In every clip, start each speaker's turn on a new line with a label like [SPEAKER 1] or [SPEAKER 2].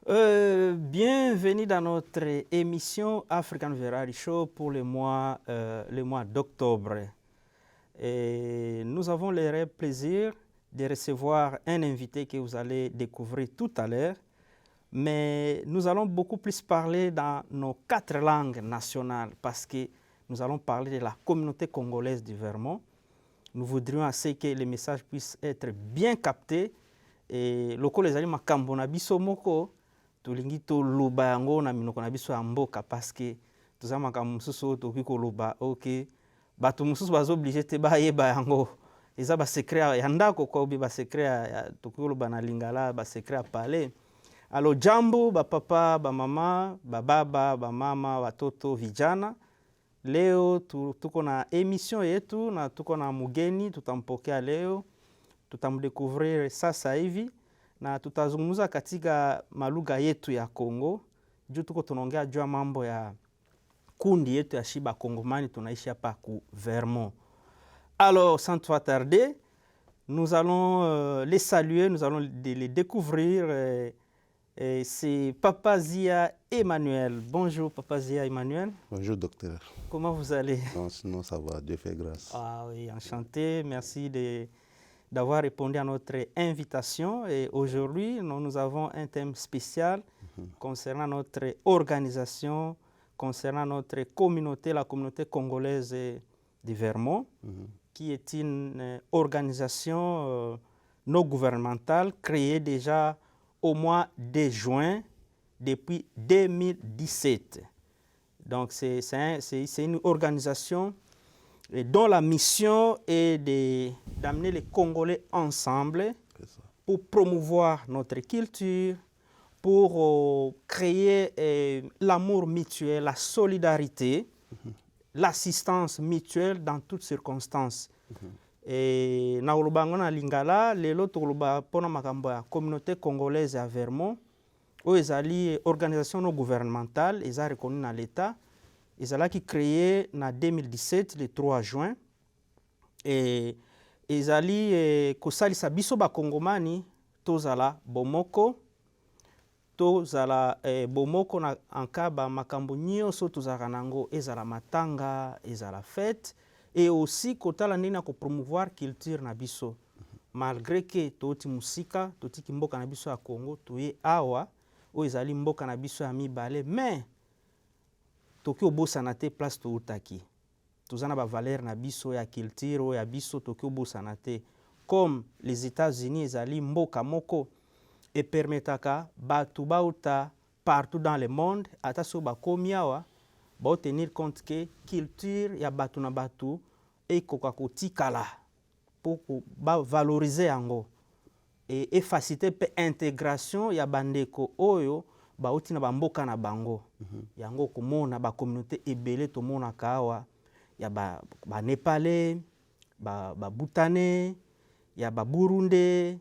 [SPEAKER 1] Bienvenue dans notre émission African Variety Show pour le mois d'octobre. Nous avons le réel plaisir de recevoir un invité que vous allez découvrir tout à l'heure. Mais nous allons beaucoup plus parler dans nos 4 langues nationales parce que nous allons parler de la communauté congolaise du Vermont. Nous voudrions assez que les messages puissent être bien captés. Et loko les ali makambo na biso moko tolingi to loba yango na minoko na biso ya mboka parce que toza makambo mosusu tokoki koloba ok bato mosusu bazooblige te bayeba yango eza basekret ya ndako kwa obi basekret tokoki koloba na lingala basekret ya palais. Alors jambo bapapa bamama bababa bamama watoto vijana, leo tuko na emission yetu na tuko na mugeni tutampokea leo, tutamdécouvrir sasa hivi na tutazungumza katika malugha yetu ya Kongo juu tuko tunaongea juu ya mambo ya kundi yetu ya shiba Kongomani tunaishi hapa ku Vermont. Alors sans trop tarder, nous allons les saluer, nous allons les découvrir. C'est Papa Zia Emmanuel. Bonjour Papa Zia Emmanuel.
[SPEAKER 2] Bonjour docteur.
[SPEAKER 1] Comment vous allez?
[SPEAKER 2] Non, sinon ça va, Dieu fait grâce.
[SPEAKER 1] Ah oui, enchanté. Merci d'avoir répondu à notre invitation. Et aujourd'hui, nous avons un thème spécial concernant notre organisation, concernant notre communauté, la communauté congolaise du Vermont, qui est une organisation non gouvernementale créée déjà au mois de juin depuis 2017. Donc c'est une organisation dont la mission est d'amener les Congolais ensemble pour promouvoir notre culture, pour créer l'amour mutuel, la solidarité, l'assistance mutuelle dans toutes circonstances. Et na olobango na lingala lelo toloba pona makambo ya communauté congolaise à Vermont oyo ezali organisation non gouvernementale eza reconnue na l'état ezalaki créé na 2017 le 3 juin et ezali kosalisa biso bakongomani tozala bomoko na ankaba makambo nyonso tozalaka nango ezala matanga ezala fête et aussi kotala ndeni ko promouvoir culture na biso malgré que toti musika toti mboka na biso ya Congo toye awa o ezali mboka na biso ya mibale mais toki obosana te place to utaki tozana ba valeur na biso ya culture o ya biso toki obosana te comme les États-Unis ezali mboka moko et permetaka batu bauta partout dans le monde ata so bakomi awa ba tenir compte que culture ya batu na batu et kokakotikala pour ba valoriser yango et faciliter pe intégration ya bandeko oyo ba uti na bamboka na bango yango komona ba communauté ebele to mona kawa ya ba Nepalais ba Bhutanais ya ba Burundais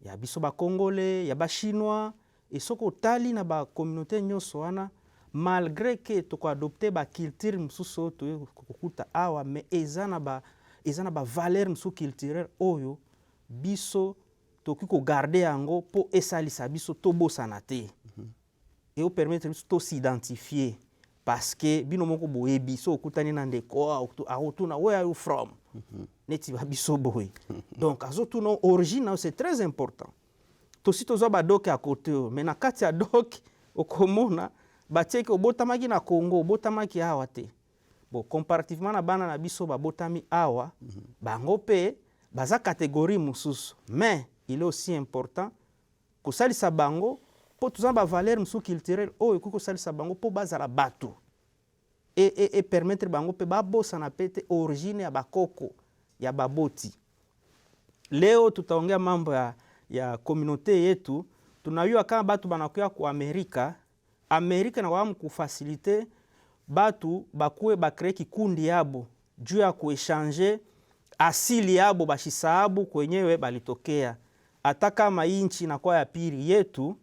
[SPEAKER 1] ya biso ba Congolais ya ba Chinois et soko tali na ba communauté nyonso wana malgré que toko adopter ba culture msusu to kokuta awa mais ezana ba valeur msusu culturelle oyo biso toki ko garder yango po esalisa biso to bosana te et au permettre biso to s'identifier parce que bino moko boye biso okutani na ndeko akutuna where are you from neti ba biso boye donc azotuna origine c'est très important to si tozo ba doc à côté mais na kati ya doc okomona batieki obotamaki na Congo obotamaki awa te bon comparativement na bana na biso babotami awa bango pe baza catégorie mususu mais il est aussi important kosalisa bango po tozana ba valeur musu culturelle oyo kosalisa bango po bazala bato et permettre bango pe babosana pete origine ya bakoko ya baboti. Leo tutaongea mambo ya communauté yetu tunayua kama batu banakuya ku Amerika na wamu kufacilite batu bakuwe bakre kikundi yabo juu ya kuechange asili yabo bashisabu kwenyewe balitokea hata kama inchi na kwa ya pili yetu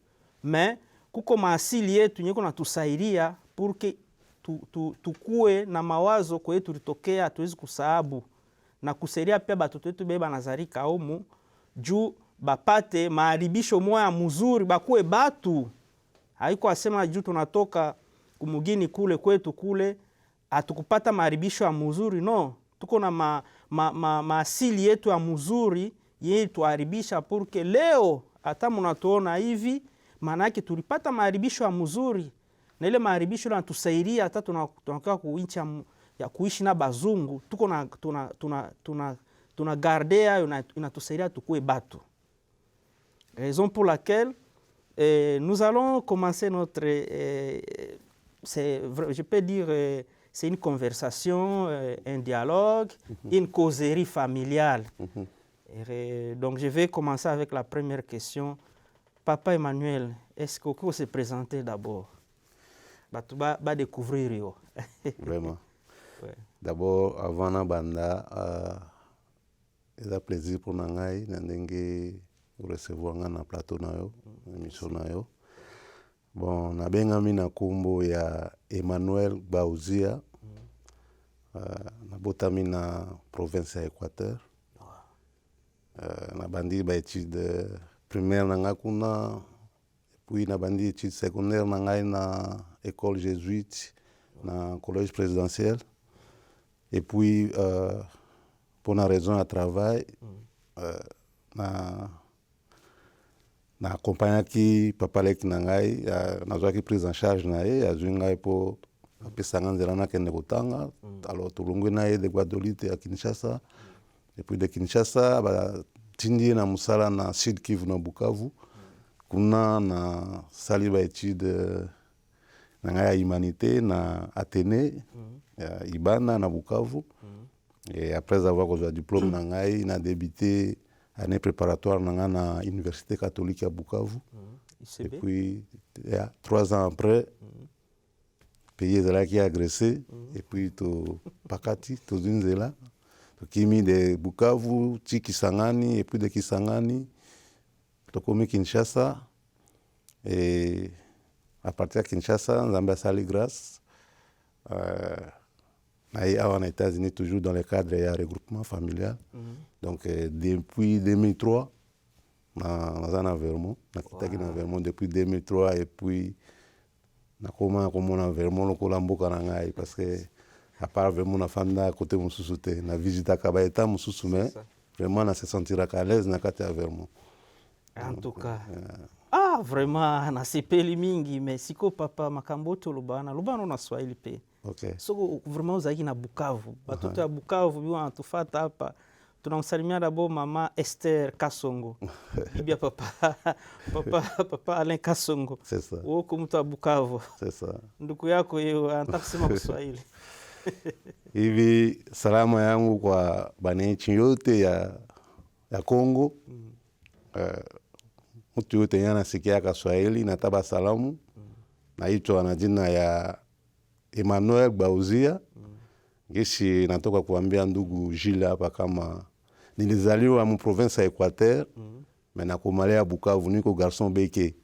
[SPEAKER 1] me kuko maasili yetu nyeko na tusaidia purke tukue na mawazo kwe tulitokea tuwezi kusahabu na kusaidia pia batoto wetu beba nazarika omu juu bapate maaribisho moya mzuri bakuwe batu Haiko asema juu tunatoka kumugini kule kwetu kule atukupata maharibisho ya mzuri, no. Tuko na maasili yetu ya mzuri yeye tuharibisha porque leo hata mnatuona hivi, maana yake tulipata maharibisho ya mzuri, na ile maharibisho yanatusaidia hata tunakaa kuinchi ya kuishi na bazungu, tuko na tuna gardea inatusaidia tukue batu. Raison pour laquelle nous allons commencer notre je peux dire c'est une conversation, un dialogue, une causerie familiale. Donc je vais commencer avec la première question. Papa Emmanuel, est-ce que vous pouvez se présenter d'abord? Tu vas découvrir.
[SPEAKER 2] Vraiment.
[SPEAKER 1] Ouais.
[SPEAKER 2] D'abord, avant na banda, c'est un plaisir pour nangai nandenge recevoir na plateau na yo, émission na yo. Bon, na bengami na kumbo ya Emmanuel Bauzia. Na botami na province ya Équateur. Na bandi ba étude primaire na nga kuna, puis na bandi étude secondaire na ngai na école jésuite na collège présidentiel. Et puis pour une raison de travail, na accompagné qui papa leki na ngai na zwa ki prise en charge na ye azwi ngai po apesanga nzela na kende kotanga. Alors tulungwe na ye de Guadeloupe à Kinshasa. Et puis de Kinshasa tindi na musala na Sud Kivu na Bukavu. Kuna na sali ba étude na ngai ya humanité na Athénée ya Ibanda na Bukavu. Et après avoir reçu le diplôme na ngai na débuté année préparatoire na Université catholique à Bukavu. Et puis 3 ans après pays là qui a agressé et puis to pakati to zinzela to kimi de Bukavu ti Kisangani et puis de Kisangani to komi Kinshasa. Et à partir de Kinshasa nzambe asali grâce en États-Unis toujours dans le cadre de regroupement familial. Donc depuis 2003 na Vermont, na Vermont depuis 2003 et puis na komona Vermont lokola mboka na ngai parce que à part Vermont na fanda côté mususu te na visita ka ba eta mususu mais vraiment na se sentira à l'aise na kati ya Vermont.
[SPEAKER 1] En tout cas vraiment na sepeli mingi mais siko papa makamboto lubana na Swahili pe.
[SPEAKER 2] Okay.
[SPEAKER 1] So vraiment uzaki na Bukavu. Batoto ya Bukavu biwa anatufata hapa. Tunamsalimia d'abord mama Esther Kasongo. Bibia papa Alain Kasongo.
[SPEAKER 2] C'est ça.
[SPEAKER 1] Woko mtu wa Bukavu.
[SPEAKER 2] C'est ça.
[SPEAKER 1] Ndugu yako yeye anataka kusema Kiswahili.
[SPEAKER 2] Hivi salama yangu kwa bananchi yote ya Kongo. Mtu yote yanasikia Kiswahili na taba salamu. Naitwa na jina ya Emmanuel Bauzia. Gisi natoka kuambia ndugu Gilles hapa kama nilizaliwa mu province ya Équateur, mais nakomalea Bukavu niko garçon beke.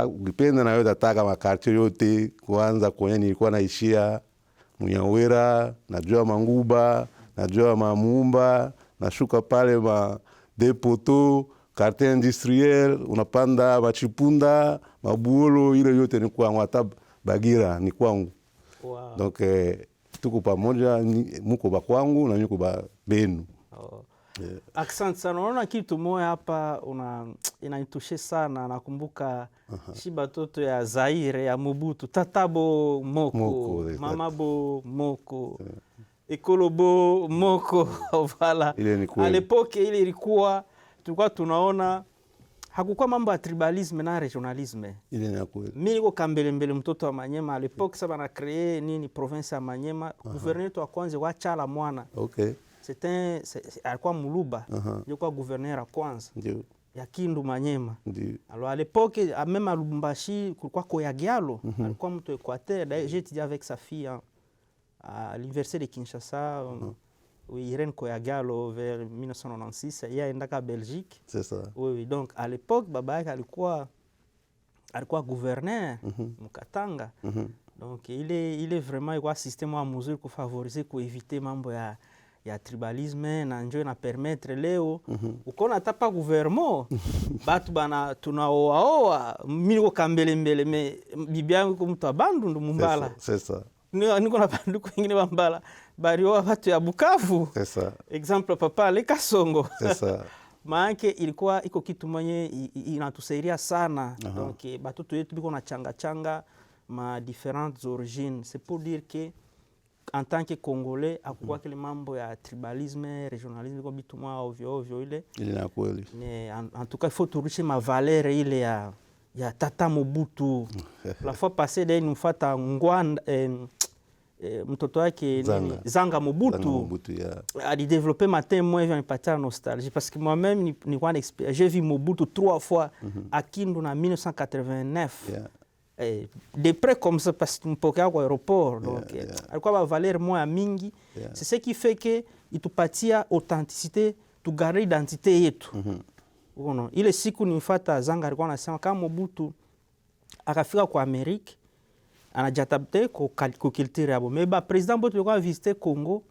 [SPEAKER 2] Ukipenda na wewe tataka makartier yote kuanza kwenye nilikuwa naishia Munyawera, najua Manguba, najua Mamumba, nashuka pale ma Depoto, quartier industriel, unapanda Machipunda, Mabuolo, ile yote ni kwangu, hata Bagira ni kwangu.
[SPEAKER 1] Wow.
[SPEAKER 2] Donc tuko pamoja, muko ba kwangu na niko ba benu.
[SPEAKER 1] Yeah. Asante sana. Unaona kitu moja hapa inanitushe sana. Nakumbuka shiba toto ya Zaire ya Mobutu, tatabo moko, mamabo moko, ekolobo moko. Voilà. À l'époque ile ilikuwa tulikuwa tunaona hakukuwa mambo ya tribalisme na regionalisme.
[SPEAKER 2] Ile ni kweli.
[SPEAKER 1] Mimi niko kambele mtoto wa Manyema. À l'époque ça bana créer nini province ya Manyema. Gouverneur wa kwanza wa Chala Mwana.
[SPEAKER 2] Okay.
[SPEAKER 1] Alikuwa Muluba. Alikuwa gouverneur wa kwanza.
[SPEAKER 2] Ndio.
[SPEAKER 1] Ya Kindu Manyema.
[SPEAKER 2] Ndio.
[SPEAKER 1] Alors à l'époque même à Lubumbashi kulikuwa Koyagialo. Alikuwa mtu Équateur. D'ailleurs j'ai étudié avec sa fille à l'université de Kinshasa. Oui, Irène Koyagialo vers 1996, il y a endaka Belgique.
[SPEAKER 2] C'est ça.
[SPEAKER 1] Oui, donc à l'époque baba yake alikuwa gouverneur Mukatanga. Donc il est vraiment quoi système à mesure pour favoriser pour éviter mambo ya ya tribalisme na njo na permettre leo ukona tapa gouvernement batu bana tunaoaoa mimi niko kambele mbele me bibi yangu ko mtu abandundu mumbala
[SPEAKER 2] c'est ça
[SPEAKER 1] niko na bandu kwingine bambala barioa watu ya Bukavu
[SPEAKER 2] c'est ça
[SPEAKER 1] exemple papa le Kasongo
[SPEAKER 2] c'est ça
[SPEAKER 1] maanake ilikuwa iko kitu mwenye inatusaidia sana donc batoto yetu biko na changa ma différentes origines c'est pour dire que en tant que Congolais akukua kile mambo ya tribalisme régionalisme kwa bitu mwa ovyo ile
[SPEAKER 2] na kweli
[SPEAKER 1] en tout cas il faut toucher ma valeur ile ya tata Mobutu la fois passée d'ailleurs nous fata ngwanda mtoto wake Zanga Mobutu alidéveloppé matin moi vient me nostalgie parce que moi-même j'ai vu Mobutu 3 fois à Kindu en 1989 de près comme ça parce que mpokea kwa aéroport donc alikuwa ba valeur moya mingi c'est ce qui fait que itupatia authenticité tugarde identité yetu unaona ile siku nimfuata Zanga alikuwa anasema kama Mobutu akafika kwa Amerika anajadapte ko culture yabo mais ba président bote alikuwa visiter Congo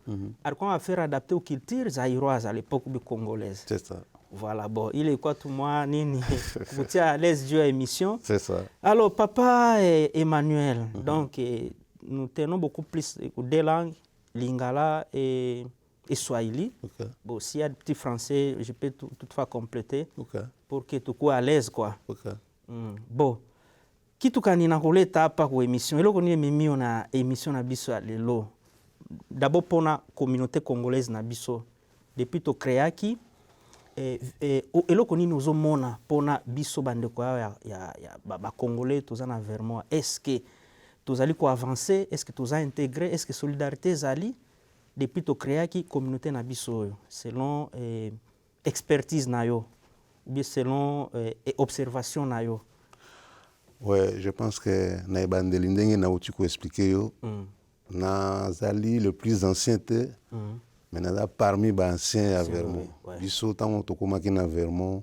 [SPEAKER 1] alikuwa faire adapter aux cultures zaïroises à l'époque bi congolaise
[SPEAKER 2] c'est ça
[SPEAKER 1] voilà bon il est quoi tout moi nini kutia à l'aise du émission
[SPEAKER 2] c'est ça
[SPEAKER 1] alors papa Emmanuel donc nous tenons beaucoup plus des langues lingala et swahili bon s'il y a des petits français je peux toutefois compléter pour que tu sois à l'aise quoi bon kitu kanina kuleta hapa kwa émission eloko ni mimio na émission na biso lelo d'abord pona communauté congolaise na biso depuis to créaki eloko nini ozomona pona biso bandeko ya ba congolais tozana vraiment est-ce que tozali ko avancer est-ce que toza intégrer est-ce que solidarité zali depuis to créaki communauté na biso selon expertise na yo ou bien selon observation na yo.
[SPEAKER 2] Ouais, je pense que na bandeli ndenge na uti ko expliquer yo na zali le plus ancien te mais na parmi ba anciens ya Vermont biso tango tokomaki na Vermont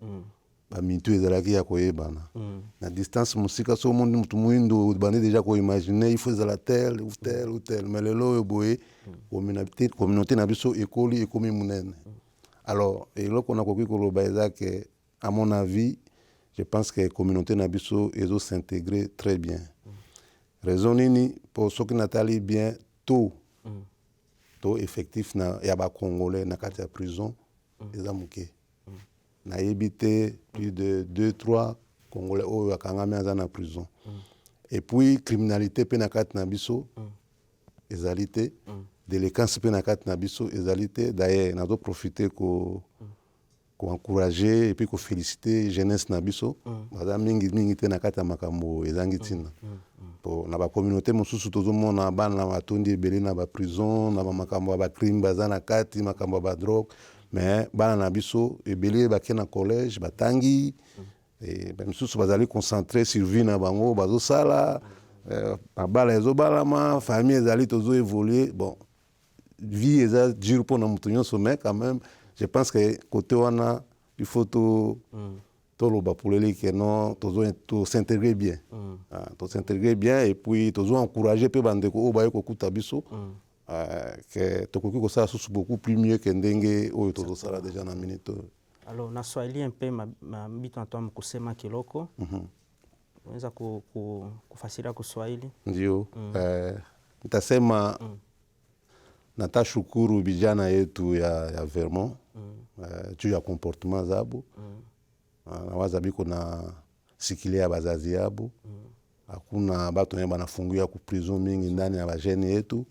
[SPEAKER 2] ba mitu ezalaki ya koyebana na distance musika so monde mutu muindo bande déjà ko imaginer il faut la tel ou tel mais lelo yo boye communauté na biso ekoli ekomi munene alors eloko na koki ko loba ezake à mon avis je pense que la communauté Nabiso est s'intégrer très bien. Raison nini pour ceux qui n'attendent bien tôt effectif na yaba congolais na kati ya prison ezamuke. Na yebité plus de 2-3 congolais oyo akangami aza na prison. Et puis criminalité pe na kati na biso ezalité délinquance pe na kati na biso ezalité d'ailleurs na do profiter ko encourager et puis ko féliciter jeunesse na biso baza mingi te na kati ya makambo ezangi tina po na ba communauté mosusu tozomona bana na matondi ebele na ba prison na ba makambo ba crime baza na kati makambo ba drogue mais bana na biso ebele bake na collège batangi et ba mosusu bazali concentrer sur vie na bango bazosala babala ezobalama famille ezali tozo évoluer bon vie eza dur pour na mutu nyonso mais quand même je pense que côté wana il faut tout le pour les que non tout s'intégrer bien tout s'intégrer bien et puis tout encourager peu bande ko ba ko kuta biso que to ko ko ça beaucoup plus mieux que ndenge o to sala déjà na minute
[SPEAKER 1] alors na swahili un peu ma mbito natoa kusema kiloko unaweza kufasiria kwa Swahili
[SPEAKER 2] ndio nitasema natashukuru vijana yetu ya Vermont juu ya comportement zabo nawaza biko na sikilia bazazi yabo hakuna batu wenye banafungulia ku prison mingi ndani ya bajeni yetu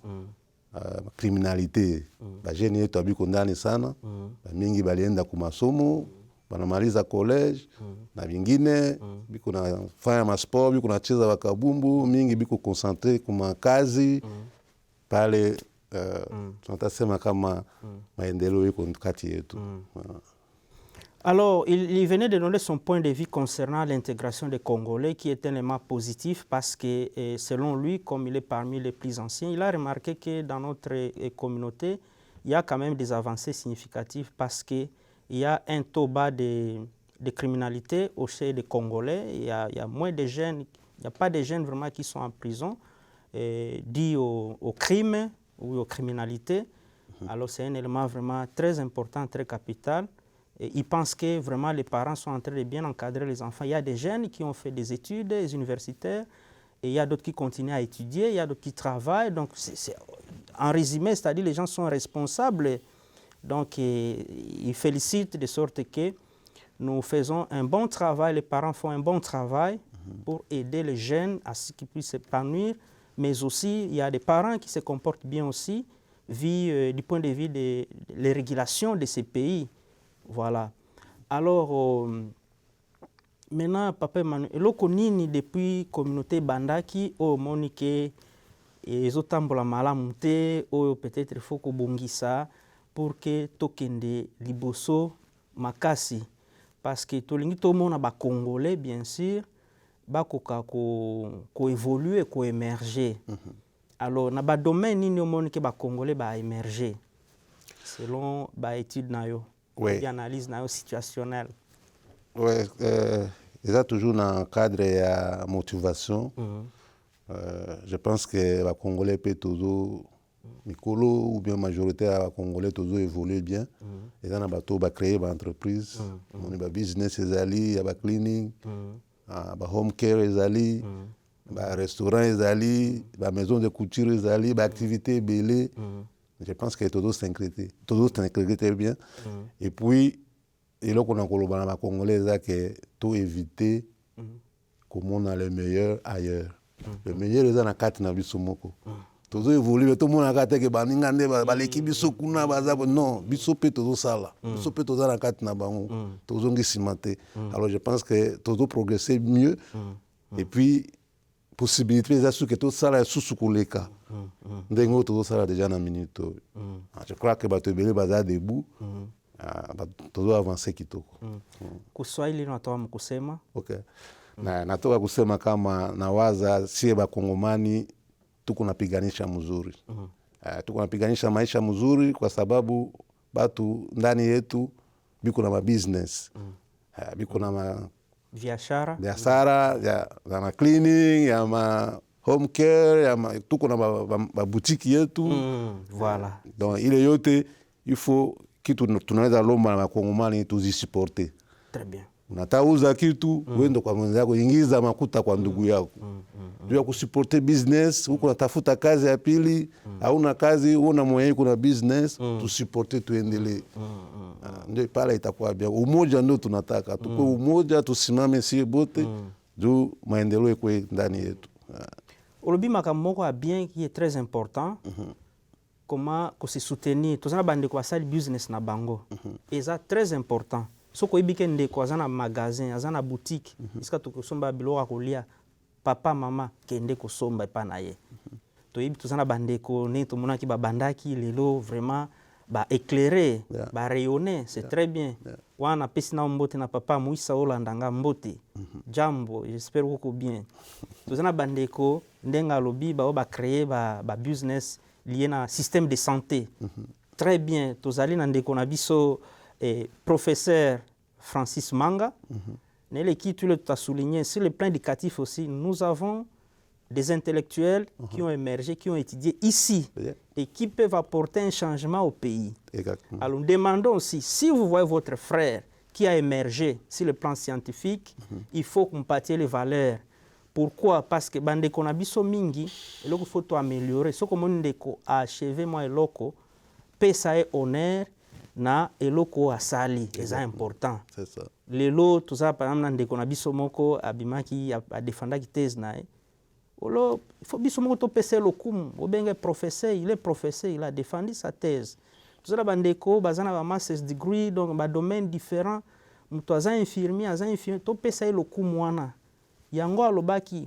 [SPEAKER 2] criminalité bajeni yetu abiko ndani sana mingi balienda ku masomo banamaliza college na vingine biko na fanya masport biko na cheza bakabumbu mingi biko concentré kuma kazi pale tunatasema kama maendeleo yako kati yetu.
[SPEAKER 1] Alors, il venait de donner son point de vue concernant l'intégration des Congolais qui est un élément positif parce que selon lui, comme il est parmi les plus anciens, il a remarqué que dans notre communauté, il y a quand même des avancées significatives parce qu'il y a un taux bas de criminalité au sein des Congolais. Il y a moins de jeunes, il n'y a pas de jeunes vraiment qui sont en prison dits au crime ou aux criminalités. Alors c'est un élément vraiment très important, très capital. Et ils pensent que vraiment les parents sont en train de bien encadrer les enfants. Il y a des jeunes qui ont fait des études universitaires et il y a d'autres qui continuent à étudier, il y a d'autres qui travaillent. Donc en résumé, c'est-à-dire les gens sont responsables. Donc ils félicitent de sorte que nous faisons un bon travail, les parents font un bon travail pour aider les jeunes à ce qu'ils puissent s'épanouir. Mais aussi, il y a des parents qui se comportent bien aussi, vu du point de vue des régulations de ces pays. Voilà. Alors, maintenant, Papa Emmanuel, eloko nini depuis communauté bandaki oyo omoni ke ezotambola malamu te oyo peut-être il faut kobongisa pour que tokende liboso makasi parce que tolingi tomona ba Congolais bien sûr bakoka ko évoluer ko émerger. Alors na ba domaine nini omoni ke ba Congolais ba émerger selon ba étude na yo.
[SPEAKER 2] Oui.
[SPEAKER 1] Analyse situationnelle.
[SPEAKER 2] Oui, il y a toujours dans le cadre de la motivation. Je pense que les Congolais peuvent toujours, Mikolo ou bien la majorité des Congolais toujours évoluer bien. Et dans le va créer une entreprise, un business, il y a un cleaning, un home care, un restaurant, une maison de couture, une activité belée. Je pense que tout s'inquiète bien. Et puis, il y a un Congolais qui tout éviter comme on a le meilleur ailleurs. Le meilleur est dans la carte na bisomoko. Tout évolue, tout le monde a gâté que baningande l'équipe bisokuna bazabo non, bisopé tout ça là. Bisopé tout dans la carte na bango. Tout zongi cimenté. Alors je pense que tout progresser mieux. Et puis possibilité de que tout ça là sous koleka. Ndengo tout ça là déjà na minute. Je crois que bato belé baza debout. Tout avancer kitoko.
[SPEAKER 1] Kuswahili natoa mkusema.
[SPEAKER 2] Okay. Na natoka kusema kama nawaza sie bakongomani tuko napiganisha mzuri. Tuko napiganisha maisha mzuri kwa sababu batu ndani yetu biko na business. Biko na biashara ya ma cleaning, ya ma home care, ya tuko na ba boutique yetu.
[SPEAKER 1] Voilà.
[SPEAKER 2] Donc ile yote il faut kitu tunaweza lomba na bakongomani tuzisupporter.
[SPEAKER 1] Très bien.
[SPEAKER 2] Unatauza kitu uende kwa mwenzako, ingiza makuta kwa ndugu yako. Ndio kusupport business, huko natafuta kazi ya pili, hauna kazi, una moyo kuna business, tusupport tuendelee. Ndio pale itakuwa bien. Umoja ndio tunataka. Tuko umoja, tusimame sie bote, juu maendeleo iko ndani yetu.
[SPEAKER 1] Olobi makamoko a bien qui est très important. Comment se soutenir, tous na bande ko sali business na bango. Et ça très important. Soko ibike ndeko azana magasin, azana boutique, iska tukosomba biloko kolia, papa mama kende kosomba epa na ye. To ibi tozana bandeko ne to monaki ba bandaki lelo vraiment ba éclairer, ba rayonner, c'est très bien. Wana pesi na mbote na papa muisa olandanga mbote. Jambo, j'espère que bien. Tozana bandeko ndenga lobi ba créer ba business lié na système de santé. Très bien, tozali na ndeko na biso professeur Francis Manga, qui tu l'as souligné, sur le plan éducatif aussi, nous avons des intellectuels qui ont émergé, qui ont étudié ici et qui peuvent apporter un changement au pays.
[SPEAKER 2] Exactement.
[SPEAKER 1] Alors nous demandons aussi, si vous voyez votre frère qui a émergé sur le plan scientifique, il faut compatir les valeurs. Pourquoi? Parce que bandeko na biso mingi, il faut améliorer. Ce que mon ndeko a achevé moi et loko, pesa et honneur, na eloko asali c'est important.
[SPEAKER 2] C'est ça.
[SPEAKER 1] Lelo tout ça par exemple ndeko na biso moko abimaki a défendaki thèse na olo il faut biso moko to pesa lokumu obenge professeur, il est professeur, il a défendu sa thèse. Tout ça bandeko bazana ba master's degree donc ba domaine différent, muto aza infirmier to pesa lokumu wana yango alobaki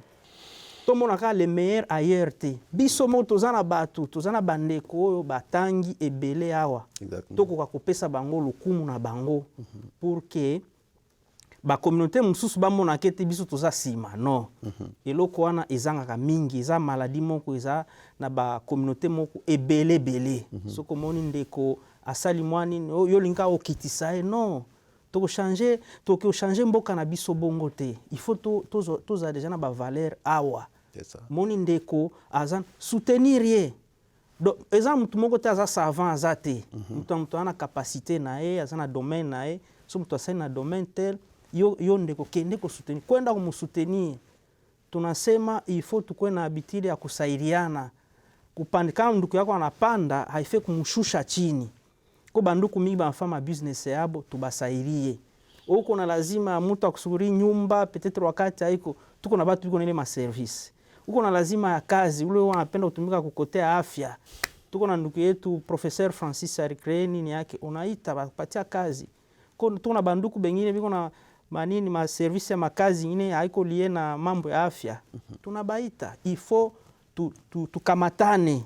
[SPEAKER 1] to monaka le meilleur ailleurs te biso mo tozana batu tozana bandeko oyo batangi ebele awa tokoka kopesa bango lokumu na bango pour que ba communauté mususu bamona kete biso toza sima non eloko wana ezangaka mingi eza maladie moko eza na ba communauté moko ebele belé soko moni ndeko asali mwani yo linga okitisa non toko changer mboka na biso bongo te il faut toza déjà na ba valeur awa. Moni ndeko azan soutenir ye Donc eza mutu moko te aza savant aza te. Mutu ana capacité na ye, aza na domaine na ye. So mutu asali na domaine tel, yo ndeko kende ko soutenir. Kwenda kumusoutenir. Tunasema il faut tukue na habitude ya kusaidiana. Kupanda kama ndugu yako anapanda, haifai kumshusha chini. Kwa banduku mingi banafanya business yabo tubasairie. Huko na lazima mtu akusubiri nyumba, peut-être wakati haiko, tuko na watu biko na ile ma service. Huko na lazima ya kazi, ule wanapenda kutumika kukotea afya. Tuko na ndugu yetu Professeur Francis Arikreeni ni yake unaita bapatia kazi. Kwa tuko na banduku bengine biko na manini ma service ya makazi nyingine haiko lie na mambo ya afya. Tunabaita, il faut tukamatane,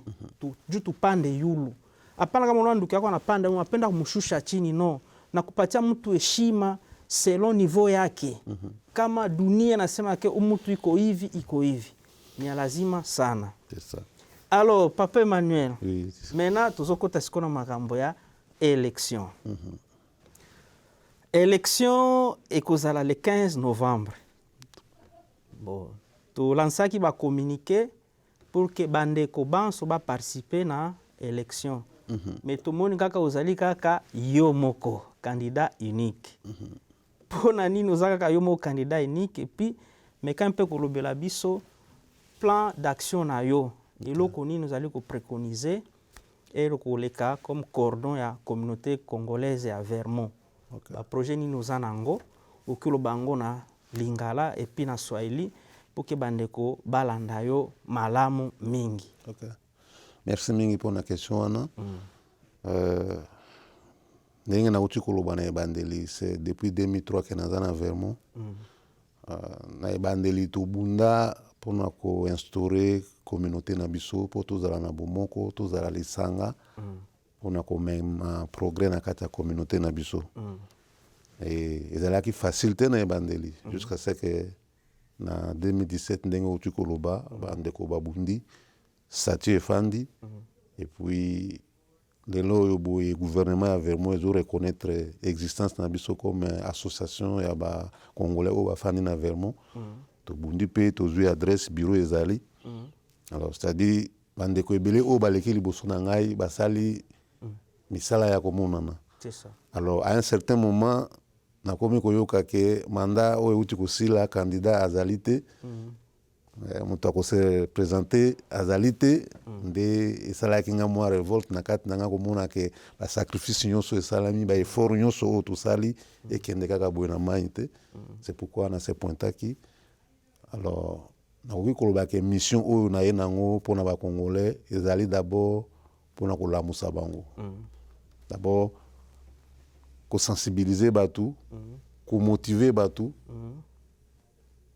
[SPEAKER 1] juu tupande yulu. Hapana kama unaona ndugu yako anapanda, unapenda kumshusha chini, no. Na kupatia mtu heshima selon niveau yake. Kama dunia nasema ke mtu iko hivi, ni lazima sana.
[SPEAKER 2] C'est ça.
[SPEAKER 1] Alors, Papa Emmanuel,
[SPEAKER 2] Oui.
[SPEAKER 1] maintenant tuzokota sikona makambo ya élection. Élection ekozala le 15 novembre. Bon, tu lansaki ba communiqué pour que bandeko banso ba participer na élection. Mais tout le monde kaka ozali kaka yo moko candidat unique. Pona nini ozaka kaka yo moko candidat unique et puis mais quand peut kolobela biso plan d'action na yo. Eloko nini ozali ko préconiser et koleka comme cordon ya communauté congolaise ya Vermont. Ba projet nini ozanango okilo bango na Lingala et puis na Swahili pour que bandeko balanda yo malamu mingi.
[SPEAKER 2] Okay. Merci mingi pour la question Anna. Ndenge na uti koloba na ebandeli c'est depuis 2003 que naza na Vermont. Na ebandeli tobunda pona ko instaurer communauté na biso po tozala na bomoko tozala lisanga pona ko mema progrès na kati ya communauté na biso. Et ezalaki facilité na ebandeli jusqu'à ce que na 2017 ndenge uti koloba bandeko babundi statut efandi et puis lelo yo boye gouvernement ya Vermont ezo reconnaître existence na biso comme association ya ba congolais o bafandi na Vermont to bundi pe to zui adresse bureau ezali alors c'est-à-dire bandeko ebele o baleki liboso na ngai basali misala ya komonana.
[SPEAKER 1] C'est ça.
[SPEAKER 2] Alors à un certain moment nakomi koyoka ke mandat o euti kosila candidat azali te moto akose présenter azali te nde esalaki nga mwa révolte na kati na nga komona ke basacrifice nyonso esalami baeffort nyonso oyo tosali ekende kaka boye na mai te. C'est pourquoi na se pointaki alors nakoki koloba ke mission oyo na ye nango mpona bacongolais ezali d'abord mpona kolamusa bango. D'abord kosensibiliser batu, komotiver batu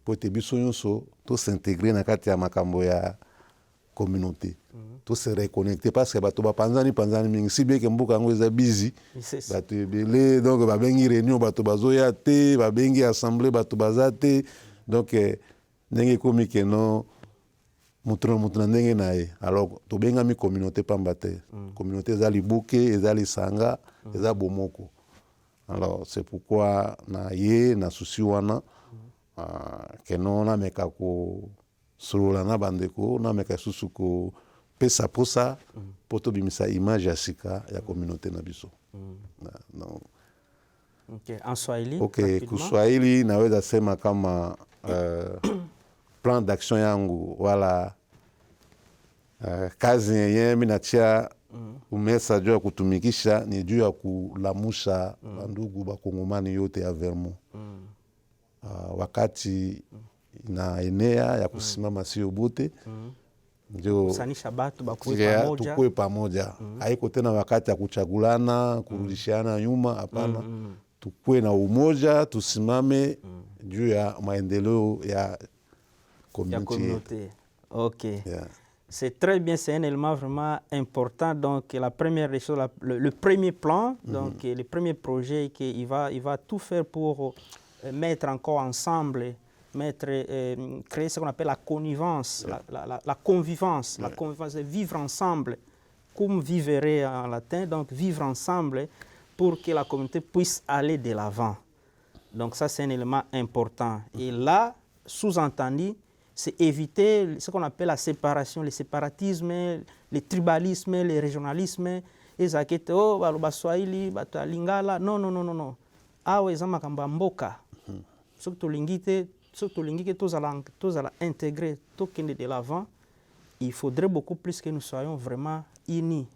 [SPEAKER 2] po ete biso nyonso to s'intégrer na kati ya makambo ya communauté. To se reconnecter parce que bato bapanzani mingi si bien ke mboka yango eza busy. Bato ebele donc babengi réunion bato bazoya te, babengi assemblée bato baza te. Donc ndenge komi ke non mutu na ndenge na ye. Alors tobengami communauté pamba te. Communauté eza liboke, eza lisanga, eza bomoko. Alors c'est pourquoi na ye na susi wana que non na meka ko solola na bandeko na meka susu ko pesa posa poto bimisa image ya sika ya communauté na biso. Non.
[SPEAKER 1] OK, en Swahili.
[SPEAKER 2] OK, ku Swahili naweza sema kama plan d'action yangu wala kazi yenyewe mimi natia umesa juu ya kutumikisha ni juu ya kulamusha bandugu bakongomani yote ya Vermont. Wakati na enea ya kusimama sio bote ndio
[SPEAKER 1] kusanisha batu bakue pamoja,
[SPEAKER 2] tukue pamoja. Haiko tena wakati ya kuchagulana kurudishiana nyuma, hapana. Tukue na umoja, tusimame juu ya maendeleo ya communauté.
[SPEAKER 1] OK.
[SPEAKER 2] Yeah.
[SPEAKER 1] C'est très bien, c'est un élément vraiment important. Donc la première des choses, le premier plan, donc le premier projet, il va tout faire pour mettre encore ensemble, créer ce qu'on appelle la connivence, la convivence, la convivence, vivre ensemble, comme vivre en latin, donc vivre ensemble pour que la communauté puisse aller de l'avant. Donc ça, c'est un élément important. Et là, sous-entendu, c'est éviter ce qu'on appelle la séparation, le séparatisme, le tribalisme, le régionalisme, ezakete oh baloba Swahili, bato ya Lingala, non. Awa eza makambo ya mboka. Soki tolingi te tozala intégré, tokende de l'avant, il faudrait beaucoup plus que nous soyons vraiment unis,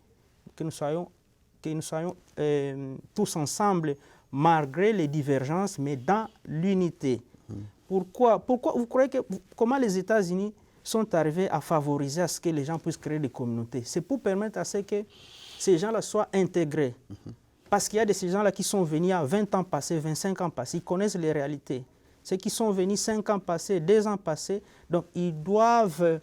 [SPEAKER 1] que nous soyons tous ensemble, malgré les divergences, mais dans l'unité. Pourquoi vous croyez comment les États-Unis sont arrivés à favoriser à ce que les gens puissent créer des communautés? C'est pour permettre à ce que ces gens-là soient intégrés. Parce qu'il y a de ces gens-là qui sont venus à 20 ans passés, 25 ans passés, ils connaissent les réalités. Ceux qui sont venus 5 ans passés, 2 ans passés, donc ils doivent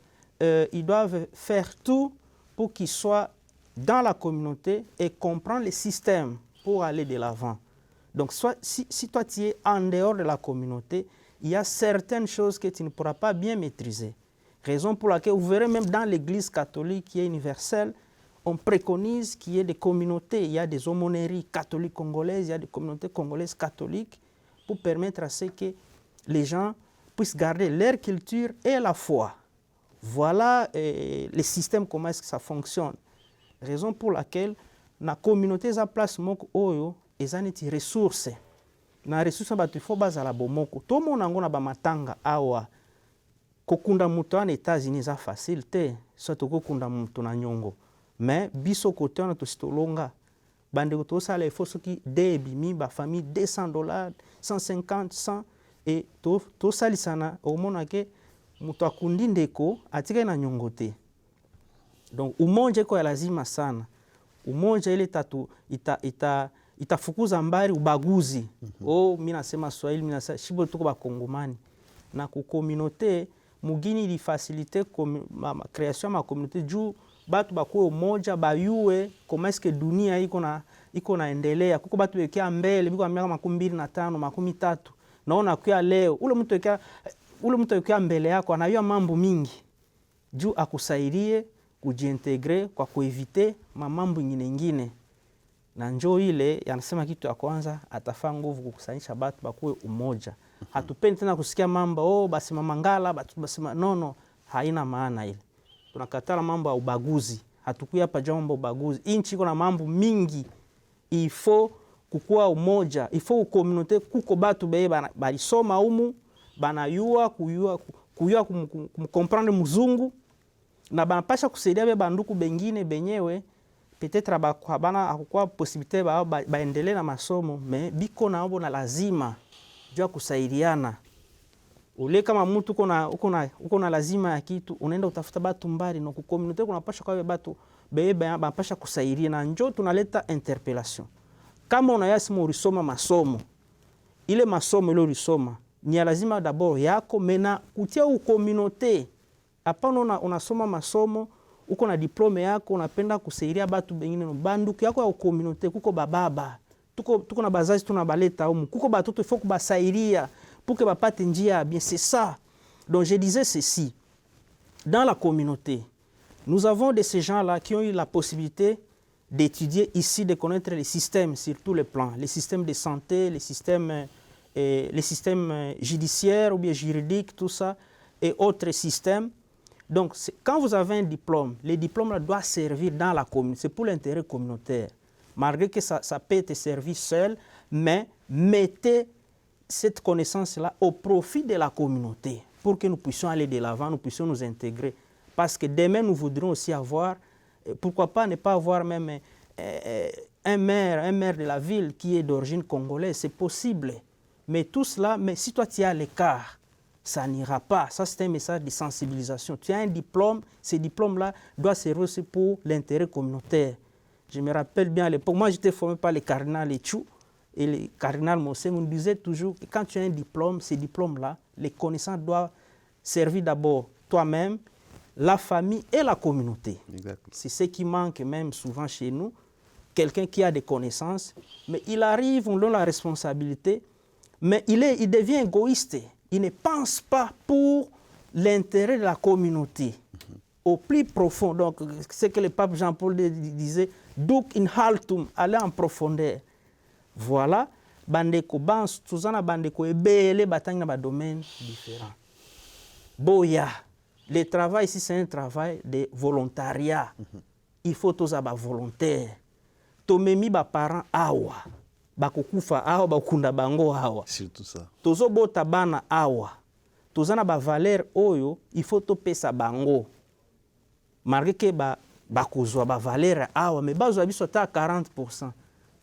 [SPEAKER 1] faire tout pour qu'ils soient dans la communauté et comprendre les systèmes pour aller de l'avant. Donc si toi tu es en dehors de la communauté, il y a certaines choses que tu ne pourras pas bien maîtriser. Raison pour laquelle vous verrez même dans l'Église catholique qui est universelle, on préconise qu'il y ait des communautés. Il y a des aumôneries catholiques congolaises, il y a des communautés congolaises catholiques pour permettre à ce que les gens puissent garder leur culture et la foi. Voilà les systèmes, comment est-ce que ça fonctionne. Raison pour laquelle la communauté a place moko oyo ezaneti ressources. Na ressources batu fo bazala bomoko. To mona ngo na ba matanga awa. Kokunda mutu en États-Unis za facile te. Soto kokunda mutu na nyongo. Mais biso côté on to sitolonga. Bande to sala il faut soki debimi ba famille $200, 150, 100 et to salisana au mona ke mutu akundi ndeko atika na nyongo te. Donc umoja kwa lazima sana. Umoja ile tatu itafukuza mbali ubaguzi. Oh, mimi nasema Swahili, mimi nasema shibo tuko ba Kongomani. Na ku communauté mugini li faciliter création ma communauté juu batu bakuwe umoja bayue comment est-ce que dunia iko naendelea. Kuko batu bekia mbele biko miaka 25, 30. Naona kwa leo ule mtu yukia mbele yako anayua mambo mingi. Juu akusaidie kujiintegre kwa kuevite mambo ingine. Na njoo ile yanasema kitu ya kwanza atafaa nguvu kukusanyisha batu bakuwe umoja. Hatupendi tena kusikia mambo basi mamangala basi no, haina maana ile. Tunakatala mambo ya ubaguzi. Hatukuya hapa jambo ubaguzi. Inchi iko na mambo mingi. Ifo kukua umoja, ifo communauté kuko batu balisoma humu banayua kuyua kumkomprendre muzungu na banapasha kusaidia be banduku bengine benyewe peut-être bana akukua possibilité baendelee na masomo mais biko naombo na lazima jua kusaidiana. Ule kama mtu uko na lazima ya kitu unaenda utafuta batu mbali na ku communauté kunapasha kwa batu banapasha kusaidia na njoo tunaleta interpellation. Kama unayasema ulisoma masomo, ile masomo ile ulisoma ni lazima d'abord yako mena kutia u communauté. Hapana unasoma masomo, uko na diplome yako, unapenda kusaidia batu bengine no banduku yako ya communauté kuko bababa. Tuko na bazazi tunabaleta humu. Kuko batoto faut kubasaidia pour que bapate njia bien, c'est ça. Donc je disais ceci. Dans la communauté, nous avons de ces gens-là qui ont eu la possibilité d'étudier ici, de connaître les systèmes sur tous les plans, les systèmes de santé, les systèmes judiciaires ou bien juridiques, tout ça, et autres systèmes. Donc, quand vous avez un diplôme, le diplôme doit servir dans la communauté, c'est pour l'intérêt communautaire. Malgré que ça peut te servir seul, mais mettez cette connaissance-là au profit de la communauté pour que nous puissions aller de l'avant, nous puissions nous intégrer. Parce que demain, nous voudrons aussi avoir, pourquoi pas ne pas avoir même un maire de la ville qui est d'origine congolaise, c'est possible. Mais tout cela, mais si toi tu es à l'écart, ça n'ira pas. Ça, c'est un message de sensibilisation. Tu as un diplôme, ce diplôme-là doit servir aussi pour l'intérêt communautaire. Je me rappelle bien à l'époque, moi j'étais formé par le cardinal Etchou et le cardinal Mossé. On disait toujours que quand tu as un diplôme, ce diplôme-là, les connaissances doivent servir d'abord toi-même, la famille et la communauté. C'est ce qui manque même souvent chez nous. Quelqu'un qui a des connaissances, mais il arrive, on donne la responsabilité, mais il devient égoïste. Il ne pense pas pour l'intérêt de la communauté au plus profond. Donc, c'est que le pape Jean-Paul disait, Duc in haltum, aller en profondeur. Voilà, bandeko bans, tuzana bandeko ebele batang na ba domaine différent. Boya, Le travail ici, c'est un travail de volontariat. Il faut tous avoir volontaire. Tomemi ba parents awa. Bakokufa awa, bakunda bango awa.
[SPEAKER 2] Surtout ça.
[SPEAKER 1] Tozo bota bana awa. Tozana ba valeur oyo, il faut to pesa bango. Malgré que bakozwa ba valeur awa, mais bazwa biso ta 40%.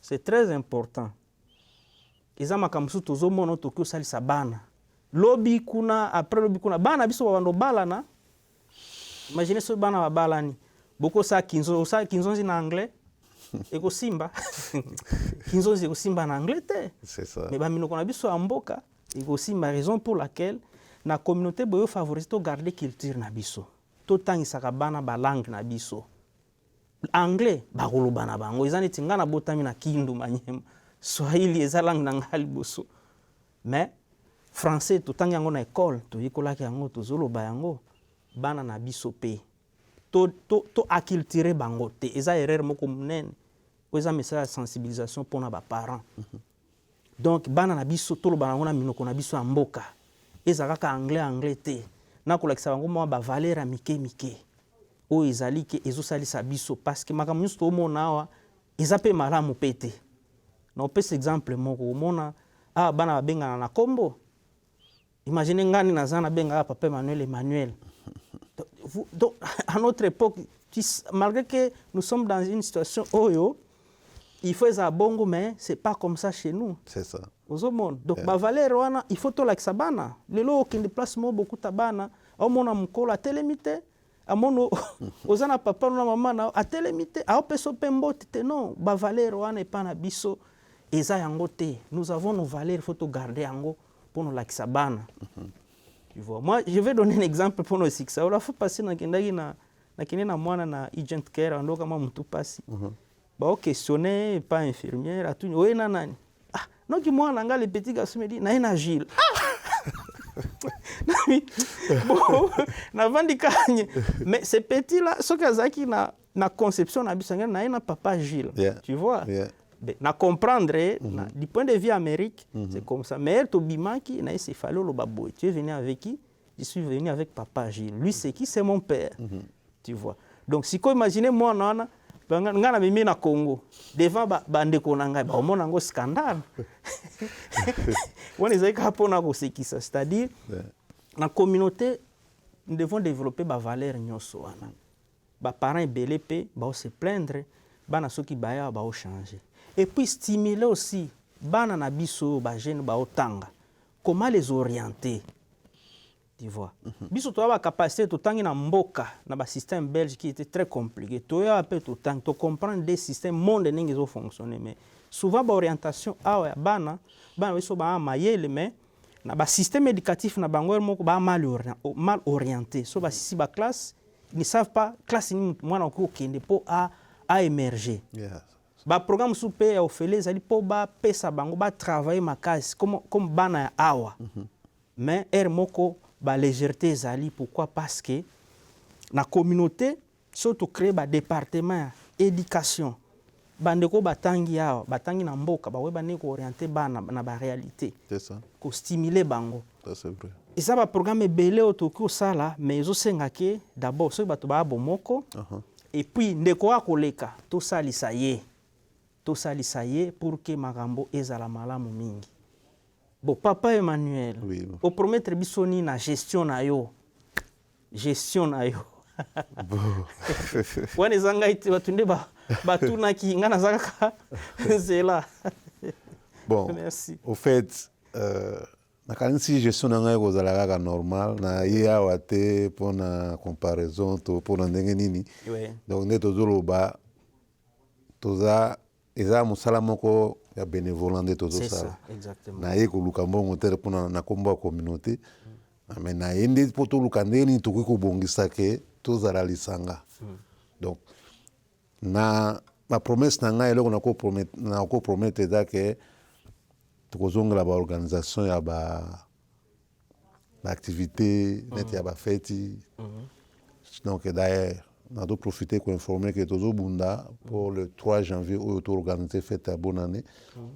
[SPEAKER 1] C'est très important. Eza makamsu tozo mono tokyo salisa bana. Lobi kuna, après lobi kuna, bana biso babando balana. Imaginez ce bana babalani. Boko sa kinzonzi na anglais. Eko simba. Kinzonzi eko simba na anglais te.
[SPEAKER 2] C'est ça.
[SPEAKER 1] Mais baminoko na biso amboka. Eko simba, raison pour laquelle na communauté boyo favorise to garder culture na biso. To tangisaka bana ba langue na biso. Anglais bakoloba na bango. Eza neti nga na botami na Kindu Manyema. Swahili eza langue na ngali boso. Mais français to tangi yango na école, to yekolaki yango to zoloba yango bana na biso pe. To acculturer bango te. Eza erreur moko munene. Eza message de sensibilisation pour na ba parents. Donc bana na biso to loba yango na minoko na biso amboka. Eza kaka anglais te. Na kolakisa bango mo ba valeur mike. O ezali ke ezosalisa biso parce que makambo nyonso tomona awa eza pe malamu pete. Na opesa exemple moko omona bana babengana na kombo. Imaginez ngani nazana benga papa Emmanuel. Donc à notre époque, malgré que nous sommes dans une situation oyo, il faut ça bongo mais c'est pas comme ça chez nous.
[SPEAKER 2] C'est ça.
[SPEAKER 1] Donc ba valeur wana il faut to lakisa bana. Lelo okende place mo beaucoup tabana, omona mukolo atelemite. Amono ozana papa na mama na atelemite aopeso pembote te non ba valeur wana epa na biso eza yango te. Nous avons nos valeurs, il faut to garder yango pour nous lakisa bana. Tu vois, moi je vais donner un exemple pour nos succès. On a fait passer na kendaki na kinena mwana na agent care ando kama mtu pasi. Ba questionner pas infirmière atu oye na nani. Non ki mwana nga le petit garçon me dit na ina Gilles. Bon, na vandi kanye. Mais ce petit là, ce kazaki na conception na bisanga na ina papa Gilles. Tu vois? Na comprendre du point de vue Amérique, c'est comme ça. Mais to bimaki na ese falo lo babo. Tu es venu avec qui? Je suis venu avec papa Gilles. Lui c'est qui? C'est mon père. Tu vois? Donc si ko imaginer moi nana nga na mimi na Congo devant bandeko na ngai ba omona ngo scandale. On est hapo na ko sekisa, c'est-à-dire na communauté nous devons développer ba valeur nyonso wana. Ba parents belé pe ba se plaindre bana soki baya ba o changer. Et puis stimuler aussi bana na biso ba jeune ba otanga. Comment les orienter? Tu vois. Biso to ba capacité to tangi na mboka na ba système belge qui était très compliqué. To ya pe to tangi to comprendre des systèmes monde ningi zo fonctionner mais souvent ba orientation awa bana biso ba mayele mais na ba système éducatif na bango moko ba mal orienté. So ba sisi ba classe ils ne savent pas classe ni mwana ko kende po a émerger. Ba programme super au fele zali po ba pesa bango ba travailler makasi comme bana awa. Mais moko ba légèreté zali pourquoi parce que na communauté surtout créer ba département éducation bandeko batangi awa batangi na mboka ba weba ne ko orienter bana na ba réalité.
[SPEAKER 2] C'est ça.
[SPEAKER 1] Ko stimuler bango.
[SPEAKER 2] Ça c'est vrai.
[SPEAKER 1] Et ça va programme belé autoko sala mais zo senga ke d'abord so bato ba bomoko et puis ndeko akoleka to salisa ye pour que makambo ezala malamu mingi. Bon, papa Emmanuel,
[SPEAKER 2] oui.
[SPEAKER 1] Au promettre bisoni na gestion na yo. Wane zanga iti batunde batuna ki ngana zaka zela.
[SPEAKER 2] Bon,
[SPEAKER 1] merci.
[SPEAKER 2] Au fait, na kanisi gestion na ngai kozalaka normal na ya wate pour na comparaison to pour ndenge nini.
[SPEAKER 1] Oui.
[SPEAKER 2] Donc ne tozoloba toza eza musala moko ya bénévolant de tozo
[SPEAKER 1] c'est
[SPEAKER 2] sala.
[SPEAKER 1] Ça, exactement.
[SPEAKER 2] Na ye ko lukambo ngotere pona na komba communauté. Mais na yende poto lukande ni to ko bongisa ke tozala lisanga. Donc na ma promesse na ngai eloko na ko promettre da ke tokozongela ba organisation ya ba activité net ya ba fête. Donc d'ailleurs on a dû profiter pour informer que tozo bunda pour le 3 janvier où auto organiser fête à bonne année.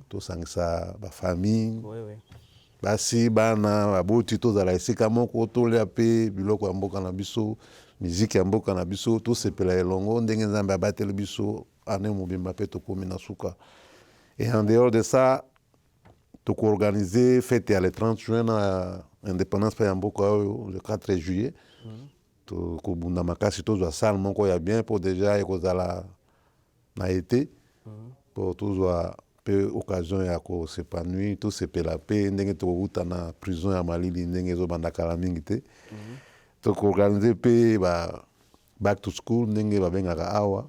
[SPEAKER 2] To sangsa ba famille.
[SPEAKER 1] Oui.
[SPEAKER 2] basi bana baboti tozala esika moko tolia pe biloko ya mboka na biso miziki ya mboka na biso tosepela elongo ndenge nzambe abateli biso ane mobimba pe tokomi na suka. Et en dehors de ça tokoorganize fête ya le 30 juin na indépendance pa ya mboka oyo le 4 juillet tokobunda makasi tozwa salle moko ya bien po déjà ekozala na été po tozwa pe occasion ya kosepanui tosepela pe ndenge tokouta na prison ya Malili ndenge ezobanda kala mingi te tokoorganize pe back to school ndenge babengaka awa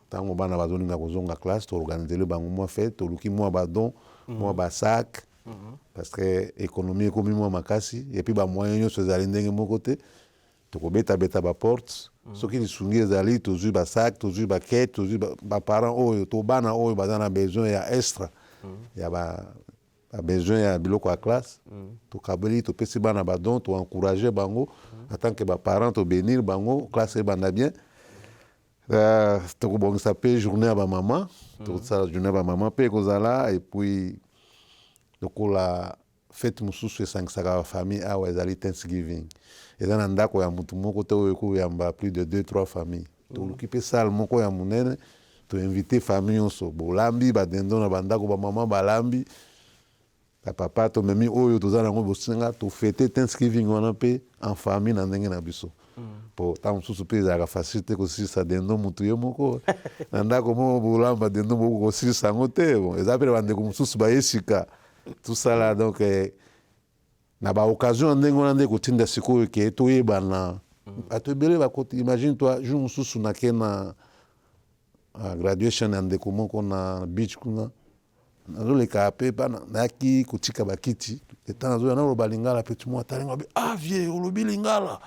[SPEAKER 2] ntango bana bazoninga kozonga classe toorganizele bango mwa fete toluki mwa badon mwa basak parce que économie ekomi mwa makasi epuis bamoyen nyonso ezali ndenge moko te tokobeta baporte soki lisungi ezali tozwi basak tozwi bakete tozwi baparent oyo to bana oyo baza na besoin ya extra ya besoin ya biloko ya classe tokabeli topesi bana badon toencourage bango en tant que baparent tobénir bango classe ebanda bien tokobongisa pe journée ya bamama tokosala journée ya bamama mpe ekozala et puis lokola fete mosusu esangisaka bafamille awa ezali Thanksgiving eza na ndako ya mutu moko te oyo ekoyamba plus de 2-3 famille toluki mpe sale moko ya monene toinvite famille nyonso bolambi badendo na bandako bamama balambi bapapa tomemi oyo toza nango bosinga tofete Thanksgiving wana mpe en famille na ndenge na biso po ntango mosusu mpe ezalaka facile te kosilisa dendo mutu ye moko na ndako moko bolamba dendo moko kosilisa yango te eza mpe na bandeko mosusu bayesika tosala donc na baoccasion ndenge wana nde kotinda sikoyo ke toyebana bato ebele bakoti imagine toi jour mosusu nake na graduation ya ndeko moko na beach kuna nazoleka pe bana nayaki kotika bakiti eta nazoya naloba lingala pe tumo atalenga be vie olobi lingala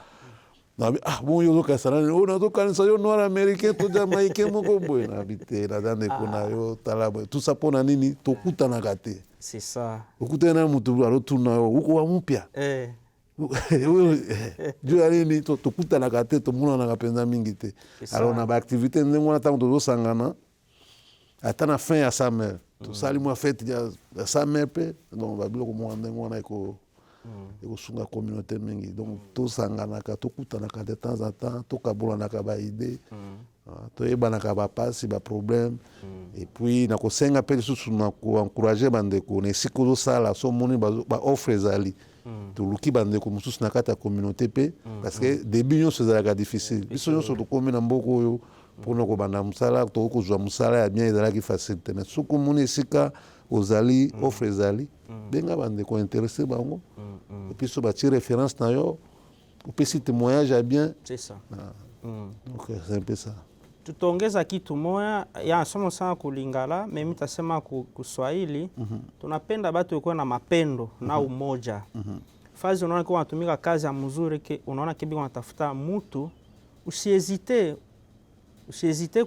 [SPEAKER 2] nabi bon yo ozokasa nani oyo nazokanisa yo noir américain to jamaïcain moko boye nabi te naza ndeko na yo tala boye tout ça mpona nini tokutanaka te.
[SPEAKER 1] C'est ça.
[SPEAKER 2] Ukutana na mutu alotuna yo uko wa mpya. Juu alini tokutanaka te tomonanaka mpenza mingi te. Alors na baactivité ndenge wana ntango tozosangana ata na fin ya summer tosali mwa fete ya summer mpe donc babiloko moko ndenge wana ekosunga communauté mingi donc tosanganaka tokutanaka de temps en temps tokabolanaka baidée toyebanaka bapasi baproblème et puis nakosenga mpe lisusu na koencourage bandeko na esika ozosala so omoni baoffre ezali toluki bandeko mosusu na kati ya communauté mpe parce que début nyonso ezalaka difficile biso nyonso tokomi na mboka oyo mpona kobanda mosala tokozwa mosala ya bien ezalaki facile te mais soki omoni esika ozali offre ezali benga bandeko intéressé bango et puis so batie référence na yo opesi témoignage ya bien.
[SPEAKER 1] C'est ça.
[SPEAKER 2] Donc c'est un peu ça.
[SPEAKER 1] Tutaongeza kitu moya ya somo sana kulingala mimi tasema kuswahili tunapenda batu yuko na mapendo na umoja. Fazi unaona kwa wanatumika kazi ya mzuri ke unaona kibi wanatafuta mtu usiezite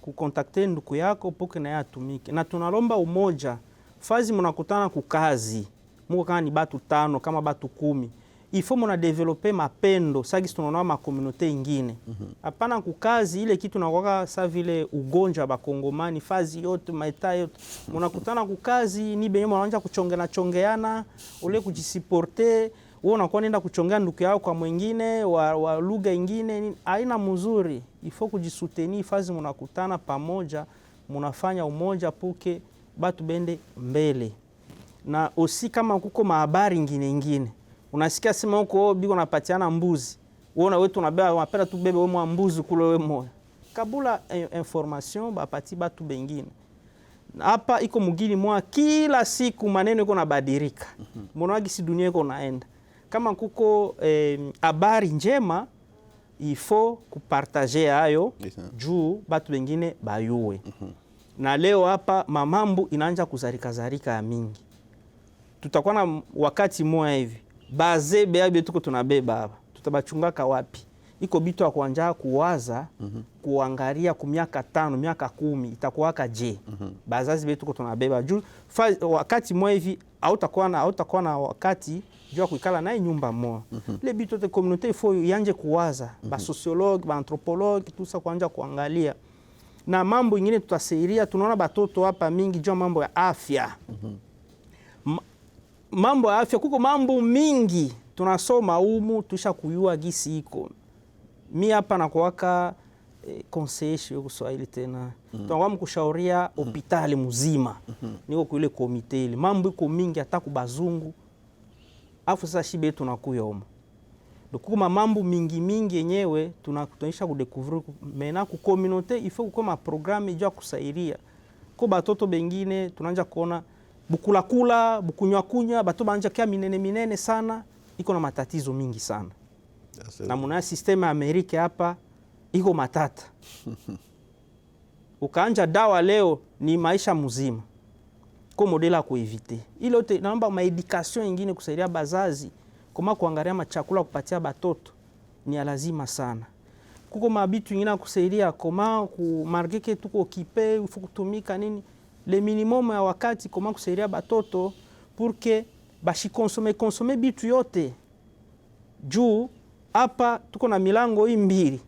[SPEAKER 1] kukontakte ndugu yako poke na yeye atumike. Na tunalomba umoja. Fazi mnakutana kukazi. Muko kama ni batu 5 kama batu 10. Ifo muna develope mapendo sagi tunaona ma communauté ingine. Hapana kukazi ile kitu nakwaka sa vile ugonjwa ba Kongomani fazi yote maita yote. Mnakutana kukazi ni benye mnaanza chongeana ule kujisiporte wewe unakuwa nenda kuchongea ndugu yao kwa mwingine wa lugha ingine haina mzuri. Ifo kujisuteni fazi mnakutana pamoja mnafanya umoja puke batu bende mbele. Na osi kama kuko mahabari ingine unasikia sema huko biko napatiana mbuzi uona wetu unabeba unapenda tu bebe wewe mbuzi kule wewe moja kabula information bapati batu bengine hapa iko mugini mwa kila siku maneno iko nabadilika mbona si dunia iko naenda kama kuko habari njema ifo kupartager hayo juu batu bengine bayue na leo hapa mamambu inaanza kuzarika ya mingi tutakuwa na wakati moja hivi baze beabe tuko tunabeba hapa tutabachungaka wapi iko bitu ya kuanza kuwaza kuangalia ku miaka 5 miaka 10 itakuwaka je bazazi betu tuko tunabeba juu wakati moja hivi hautakuwa na wakati juu ya kuikala naye nyumba moja ile bitu de communauté faut yanje kuwaza ba sociologue ba anthropologue tout ça kuanza kuangalia na mambo ingine tutasaidia tunaona batoto hapa mingi juu mambo ya afya mambo ya afya kuko mambo mingi tunasoma umu tusha kuyua gisi iko. Mi hapa nakuwaka conseiller kwa Kiswahili tena. Tunakuwa mkushauria hospitali mzima. Niko kule komite ile. Mambo iko mingi hata kubazungu. Afu sasa shibe tunakuya huko. Dokuma mambo mingi yenyewe tunakutonisha kudécouvrir mena ku communauté il faut kama programme ijua kusaidia. Ko batoto bengine tunaanza kuona bukula bukunywa bato banja kia minene sana iko na matatizo mingi sana. Na muna sistema ya Amerika hapa iko matata. Ukaanja dawa leo ni maisha mzima. Kwa modela kuevite. Ile yote naomba maedikasyon ingine kusaidia bazazi kama kuangalia machakula kupatia batoto ni lazima sana. Kuko mabitu ingine kusaidia kama kumargeke tuko okipe ufu kutumika nini le minimum ya wakati kama kusaidia batoto pour que bashi consommer bitu yote. Juu hapa tuko na milango hii mbili.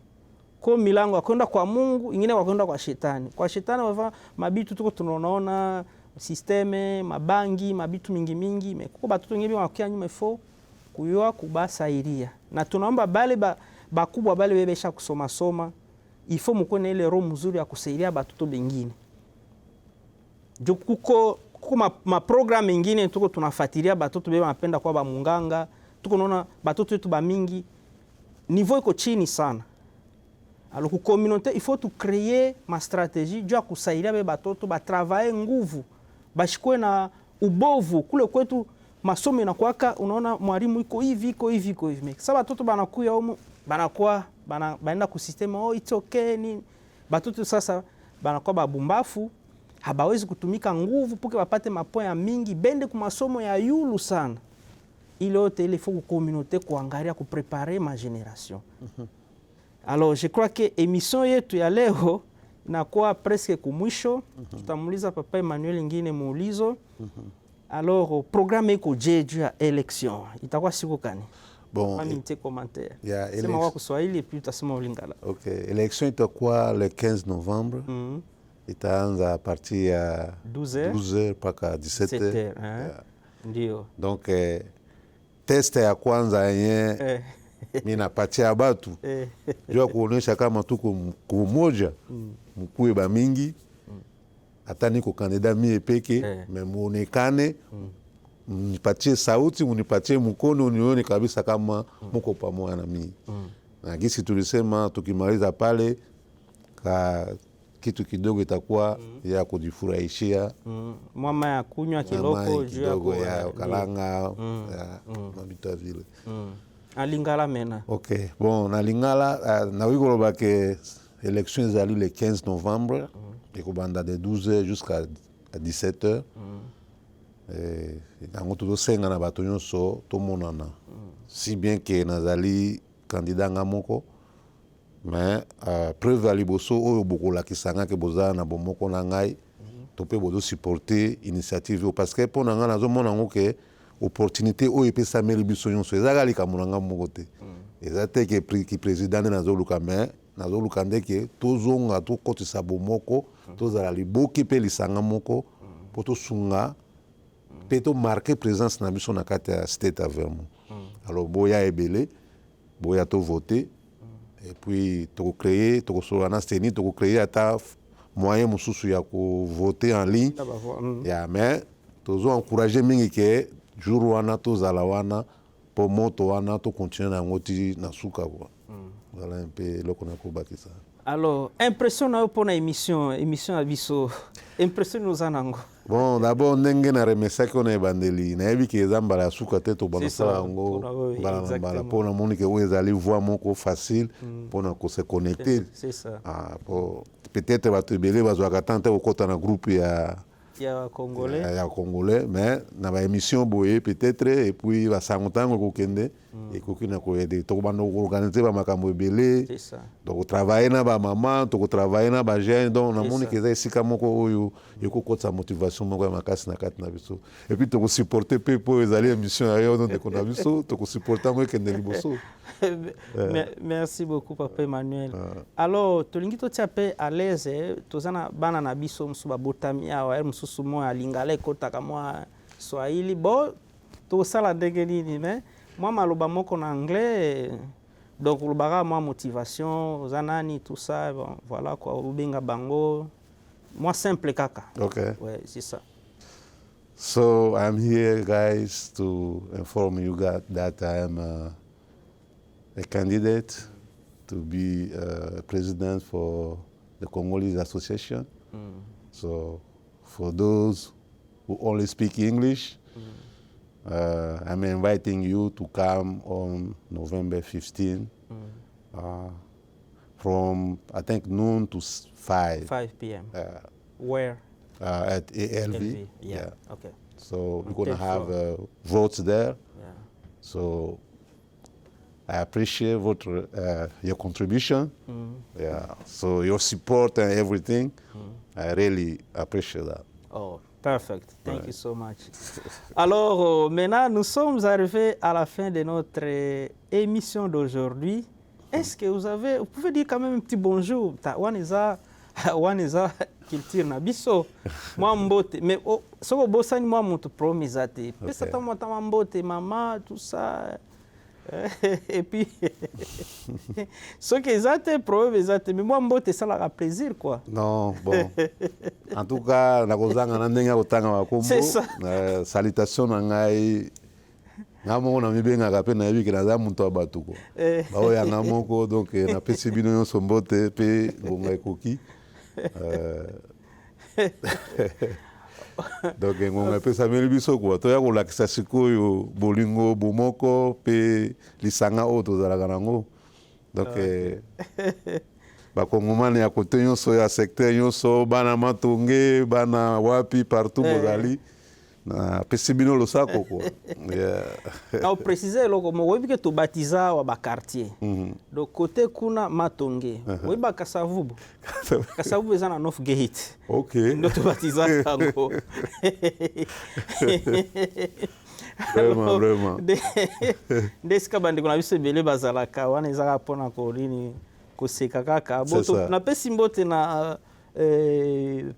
[SPEAKER 1] Kwa milango ya kwenda kwa Mungu, ingine ya kwenda kwa shetani. Kwa shetani wava mabitu tuko tunaona systeme, mabangi, mabitu mingi. Kuko batoto ngebe wakia nyume fo kuyua kubasaidia. Na tunaomba bale bakubwa bale bebesha kusoma ifo mko na ile roho mzuri ya kusaidia batoto bengine. Jo kuko ma program mengine tuko tunafuatilia batoto bebe wanapenda kwa ba munganga. Tuko naona batoto wetu ba mingi niveau iko chini sana. Alors ku communauté il faut tu créer ma stratégie jua kusaidia bebe batoto ba travailler nguvu. Bashikwe na ubovu kule kwetu masomo inakuwaka unaona mwalimu iko hivi. Sasa batoto banakuya huko banakuwa baenda ku system it's okay ni batoto sasa banakuwa babumbafu habawezi kutumika nguvu puke bapate mapoint mingi bende ku masomo ya yulu sana. Ile yote ile faut communauté kuangalia ku préparer ma génération. Alors je crois que émission yetu ya leo inakuwa presque kumwisho. Tutamuuliza Papa Emmanuel ingine muulizo. Alors programme iko jeju ya election itakuwa siku kani?
[SPEAKER 2] Bon,
[SPEAKER 1] mite commentaire.
[SPEAKER 2] Sema
[SPEAKER 1] kwa Kiswahili et puis utasema Ulingala.
[SPEAKER 2] Okay, election itakuwa le 15 novembre. Itaanza à partir ya 12h mpaka 17h.
[SPEAKER 1] Ndio.
[SPEAKER 2] Donc test ya kwanza yenye mimi napatia batu jua kuonesha kama tuko kumoja mkuwe ba mingi hata niko kandida mie peke muonekane mnipatie sauti mnipatie mkono unione kabisa kama mko pamoja na mimi. Na gisi tulisema tukimaliza pale kitu kidogo itakuwa ya kujifurahishia
[SPEAKER 1] mama ya kunywa kiloko juu
[SPEAKER 2] ya kalanga mabita vile.
[SPEAKER 1] Alingala mena.
[SPEAKER 2] OK. Bon, na Lingala na wikoloba ke élection ezali le 15 novembre et kobanda de 12h jusqu'à 17h. Nango tozosenga na bato nyonso tomonana. Si bien que nazali candidat nga moko mais preuve ya liboso oyo bokolakisanga ke bozala na bomoko na ngai to mpe bozo supporter initiative parce que mpo na ngai nazomona yango ke opportunité oyo epesameli biso nyonso ezaka likambo na ngai moko te eza te ke président nde nazoluka mais nazoluka nde ke tozonga tokotisa bomoko tozala liboki mpe lisanga moko mpo tosunga mpe tomarke présence na biso na kati ya state avermo. Alors boya ebele boya tovote et puis tokocréer tokosolana seni tokocréer ata moyen mosusu ya kovote en ligne ya mais tozo encourager mingi ke jour wana tozala wana po moto wana to continuer na yango ti na suka kwa. Voilà un peu loko na kobakisa.
[SPEAKER 1] Alors impression na pour na émission ya biso impression nous anango.
[SPEAKER 2] Bon, d'abord ndenge na remercier ko na ebandeli na yebi ke zambala ya suka te to banasala yango bala pona moni ke oyo ezali voix moko facile pona ko se connecter.
[SPEAKER 1] C'est ça.
[SPEAKER 2] Pour peut-être bato ebele bazwaka tante okota na groupe ya Congolais mais na ba émission boye peut-être et puis ba sangotango ko kende et ko kina ko aider to bando organiser ba makambo ebele.
[SPEAKER 1] C'est ça.
[SPEAKER 2] Donc travailler na ba maman to travailler na ba jeune donc na moni ke za sika moko oyo yeko kotsa motivation moko ya makasi na kati na biso et puis to supporter pe po ezali émission ayo donc ko na biso to supporter ngo kende liboso.
[SPEAKER 1] Merci beaucoup Papa Emmanuel. Alors tolingi to tiape à l'aise tozana bana na biso musuba botamia wa mususu mo alingala kota kama Swahili bo tosala ndenge nini mais moi maloba moko en anglais donc lobaka moi motivation oza nani tout ça bon, voilà quoi obenga bango moi simple kaka.
[SPEAKER 2] Okay.
[SPEAKER 1] Ouais, c'est ça.
[SPEAKER 2] So I'm here, guys, to inform you guys that I am a candidate to be president for the Congolese Association. So for those who only speak English, I'm inviting you to come on November 15 from, I think, noon to 5.
[SPEAKER 1] 5 p.m. Where?
[SPEAKER 2] At ALV.
[SPEAKER 1] Yeah. Okay.
[SPEAKER 2] So we're going to have votes there.
[SPEAKER 1] Yeah.
[SPEAKER 2] So I appreciate your contribution. Yeah. So your support and everything, I really appreciate that.
[SPEAKER 1] Oh, perfect. Thank you so much. Alors, maintenant, nous sommes arrivés à la fin de notre émission d'aujourd'hui. Est-ce que vous pouvez dire quand même un petit bonjour? Waneza culture na biso. Moi mbote. Mais soko bosani moi mutu promizate. Pesa ta moi ta mbote, maman, tout ça. Et puis, ce qui est problème, mais moi, mbote, ça leur a plaisir, quoi.
[SPEAKER 2] Non, bon. En tout cas,
[SPEAKER 1] c'est ça.
[SPEAKER 2] Salutation nangai. Ngamo na mibenga kape na yebi kina za muntu abatu ko. Bao ya ngamoko donc na pesi bino yo sombote pe ngonga ekoki. Donc ngonga pesa meli biso ko to ya ko lakisa sikoyo bolingo bomoko pe lisanga o to zala kanango. Donc bakongomani ya kote nyonso ya secteur nyonso bana matonge bana wapi partout bozali. Na pesibino lo sako ko.
[SPEAKER 1] Na préciser loko mo webi ke to batiza wa ba quartier. Donc côté kuna matonge. Webi ba Kasavubu. Kasavubu eza na North Gate.
[SPEAKER 2] OK.
[SPEAKER 1] Ndo to batiza kango.
[SPEAKER 2] Vraiment.
[SPEAKER 1] Deska bandi kuna biso bele bazalaka wana eza pona ko lini ko seka kaka. Boto na pesi mbote na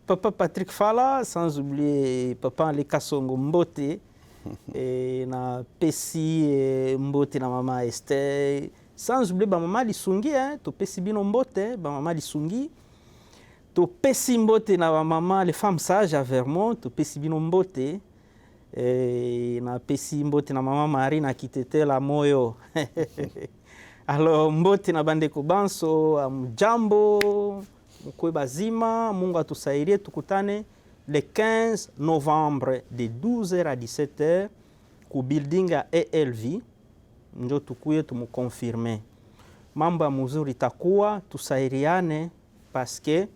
[SPEAKER 1] Papa Patrick Fala, sans oublier Papa Le Kasongo Mbote, et na Pesi Mbote na Maman Esther, sans oublier Maman Lisungi, to Pesi Bino Mbote, Maman Lisungi, to Pesi Mbote na Maman les femmes sages à Vermont, to Pesi Bino Mbote, et na Pesi Mbote na Maman Marie na Kitete la Moyo. Alors Mbote na Bandeko Banso, Jambo. Mkwe bazima, Mungu atusaidie tukutane le 15 novembre de 12h à 17h ku building ya ALV ndio tukuye tumukonfirme. Mambo ya mzuri itakuwa tusaidiane paske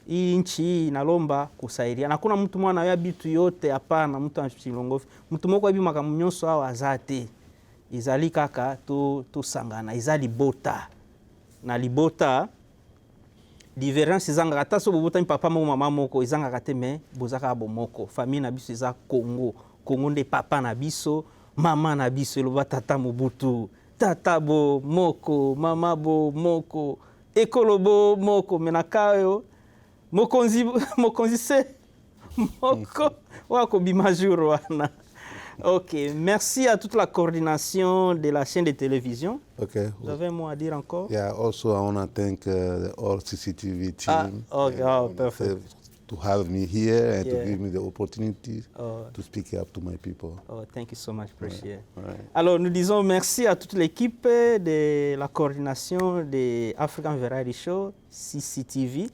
[SPEAKER 1] hii nchi inalomba kusaidiana. Hakuna mtu mwana ya bitu yote hapana mtu anachilongofi. Mtu moko bibi makamunyoso au azate. Izali kaka tu sangana, izali bota. Na libota différence ezanga ata so bobota papa moko mama moko ezanga kate me bozaka bomoko famille na biso eza Congo nde papa na biso mama na biso eloba tata Mobutu tata bo moko mama bo moko ekolo bo moko menakayo mokonzi se moko wako bimajuro wana. Ok, merci à toute la coordination de la chaîne de télévision.
[SPEAKER 2] Okay.
[SPEAKER 1] Vous avez un mot à dire encore?
[SPEAKER 2] Yeah, also I want to thank the all CCTV team.
[SPEAKER 1] Perfect.
[SPEAKER 2] To have me here and to give me the opportunity to speak up to my people.
[SPEAKER 1] Oh, thank you so much, appreciate.
[SPEAKER 2] Right.
[SPEAKER 1] Alors, nous disons merci à toute l'équipe de la coordination de African Variety Show, CCTV,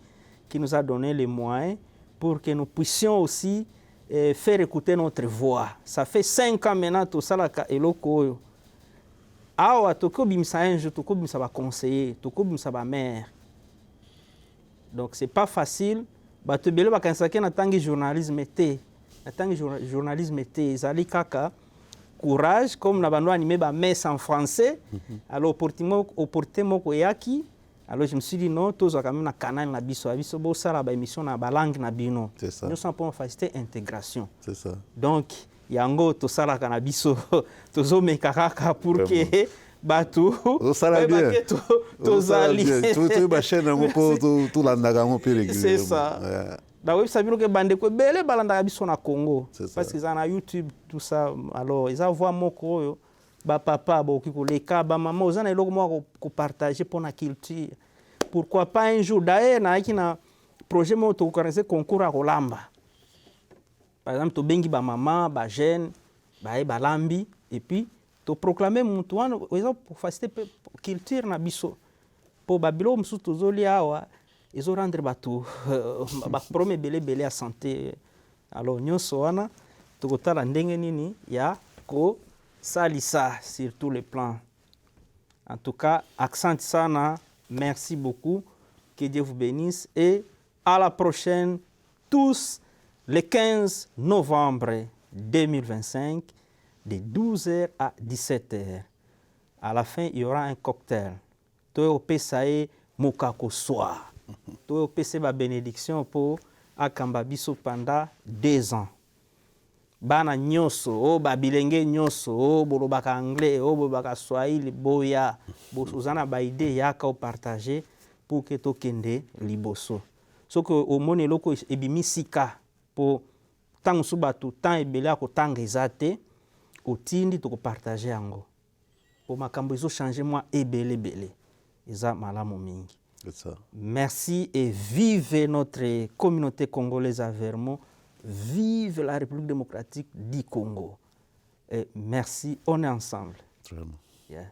[SPEAKER 1] qui nous a donné les moyens pour que nous puissions aussi faire écouter notre voix. Ça fait 5 ans maintenant tout ça là eloko. Awa toko bimsa enjo toko bimsa ba conseiller, toko bimsa ba maire. Donc c'est pas facile. Ba te bele ba kansake na tangi journalisme té. Na tangi journalisme té ezali kaka courage comme na bando animé ba messe en français. Alors opportunément ko yaki. Alors je me suis dit non, tous quand même na canal na biso bo sala ba émission na ba langue na bino.
[SPEAKER 2] C'est ça.
[SPEAKER 1] Nous sommes pour faciliter intégration.
[SPEAKER 2] C'est ça.
[SPEAKER 1] Donc yango to sala kana biso to zo mekaka pour que batu
[SPEAKER 2] to sala bien.
[SPEAKER 1] To zali.
[SPEAKER 2] Tout ba chaîne ngo to landaka ngo pe régulièrement.
[SPEAKER 1] C'est ça. bayebisa bino ke bandeko ebele balandaka biso na Congo parce que ils na YouTube tout ça. Alors ils voient moko oyo bapapa bakoki koleka bamama oza na eloko moko kopartage mpona culture. Pourquoi pas un jour d'ailleurs naaki na projet moko tokokanisa concours ya kolamba. Par exemple tobengi bamama bajeune baye balambi et puis toproclame mutu wana eza facilité culture na biso po babilo mosusu tozolia awa ezorendre bato baproblème ebele ya santé. Alors nyonso wana tokotala ndenge nini ya kosalisa sur tous les plans. En tout cas, accent sana, merci beaucoup, que Dieu vous bénisse et à la prochaine tous le 15 novembre 2025 de 12h à 17h. À la fin, il y aura un cocktail. Toi, pesae mokako soir. Toi, pesae ba bénédiction pour akamba biso pendant 2 ans. Bana nyonso, o babilenge nyonso, o bolobaka anglais, o bolobaka swahili, boya, bosozana ba idée yaka o partager pour que tokende liboso. Soko o moni loko ebimisika po tango so bato temps ebele akotanga ezate otindi toko partager yango. Po makambo ezo changer moi ebele eza malamu mingi. Merci et vive notre communauté congolaise à Vermont. Vive la République démocratique du Congo. Et merci, on est ensemble.
[SPEAKER 2] Vraiment.
[SPEAKER 1] Yeah.